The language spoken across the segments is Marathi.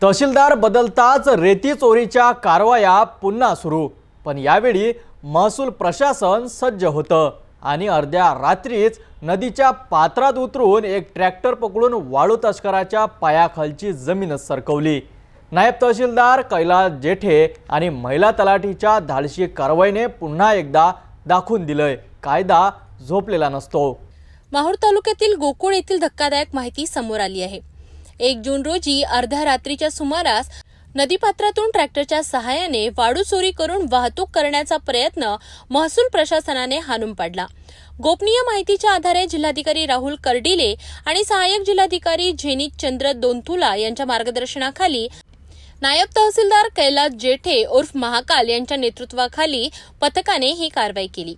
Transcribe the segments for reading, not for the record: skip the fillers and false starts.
तहसीलदार बदलताच रेती चोरीच्या कारवाया पुन्हा सुरू। पण यावेळी महसूल प्रशासन सज्ज होतं आणि अर्ध्या रात्रीच नदीच्या पात्रात उतरून एक ट्रॅक्टर पकडून वाळू तस्कराच्या पायाखालची जमीनच सरकवली। नायब तहसीलदार कैलास जेठे आणि महिला तलाठीच्या धाडसी कारवाईने पुन्हा एकदा दाखवून दिलंय कायदा झोपलेला नसतो। माहूर तालुक्यातील गोकुळ येथील धक्कादायक माहिती समोर आली आहे। 1 जून रोजी अर्ध्या रात्रीच्या सुमारास नदीपात्रातून ट्रॅक्टरच्या सहाय्याने वाळू चोरी करून वाहतूक करण्याचा प्रयत्न महसूल प्रशासनाने हाणून पाडला। गोपनीय माहितीच्या आधारे जिल्हाधिकारी राहुल कर्डिले आणि सहाय्यक जिल्हाधिकारी झेनित चंद्र दोंतुला यांच्या मार्गदर्शनाखाली नायब तहसीलदार कैलास जेठे उर्फ महाकाल यांच्या नेतृत्वाखाली पथकाने ही कारवाई केली।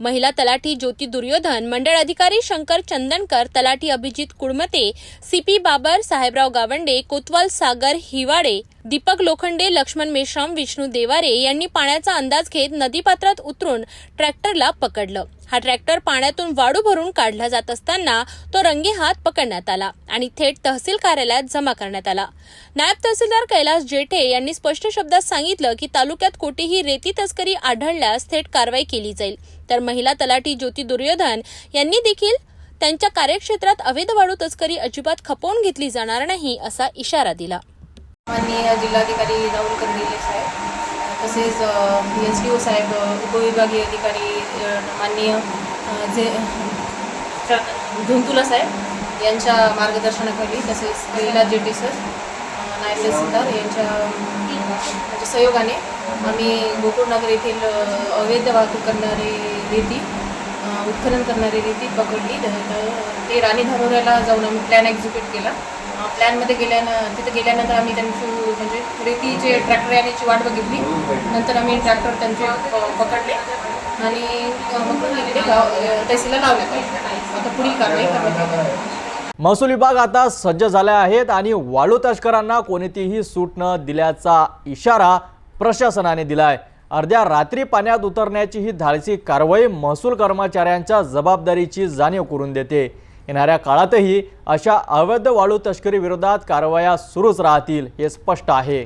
महिला तलाठी ज्योती दुर्योधन, मंडळ अधिकारी शंकर चंदनकर, तलाठी अभिजित कुडमते, सीपी बाबर, साहेबराव गावंडे, कोतवाल सागर हिवाडे, दीपक लोखंडे, लक्ष्मण मेश्राम, विष्णू देवारे यांनी पाण्याचा अंदाज घेत नदीपात्रात उतरून ट्रॅक्टरला पकडलं। हा ट्रॅक्टर पाण्यातून वाळू भरून काढला जात असताना तो रंगेहात पकडण्यात आला आणि थेट तहसील कार्यालयात जमा करण्यात आला। नायब तहसीलदार कैलास जेठे यांनी स्पष्ट शब्दात सांगितलं की तालुक्यात कोठेही रेती तस्करी आढळल्यास थेट कारवाई केली जाईल। तर महिला तलाठी ज्योती दुर्योधन यांनी देखील त्यांच्या कार्यक्षेत्रात अवैध वाळू तस्करी अजिबात खपवून घेतली जाणार नाही असा इशारा दिला। माननीय जिल्हाधिकारी राहुल कर्डिले साहेब, तसेच SDO साहेब, उपविभागीय अधिकारी माननीय धुंतुला साहेब यांच्या मार्गदर्शनाखाली, तसेच कैलास जेठे सर, नायब तहसीलदार यांच्या सहयोगाने आम्ही गोकुळनगर येथील अवैध वाहतूक करणारे रेती उत्खनन करणारी रेती पकडली। ते राणी धारोऱ्याला जाऊन आम्ही प्लॅन एक्झिक्यूट केला। प्लॅनमध्ये तिथे गेल्यानंतर आम्ही त्यांची म्हणजे रेतीचे ट्रॅक्टर येण्याची वाट बघितली। नंतर आम्ही ट्रॅक्टर त्यांचे पकडले आणि तहसीलला लावले पाहिजे। आता पुढील कारवाई करण्यात येईल। महसूल विभाग आता सज्ज झाले आहेत आणि वाळू तस्करांना कोणतीही सूट न दिल्याचा इशारा प्रशासनाने दिलाय। अर्ध्या रात्री पाण्यात उतरण्याची ही धाडसी कारवाई महसूल कर्मचाऱ्यांच्या जबाबदारीची जाणीव करून देते। येणाऱ्या काळातही अशा अवैध वाळू तस्करी विरोधात कारवाया सुरूच राहतील हे स्पष्ट आहे।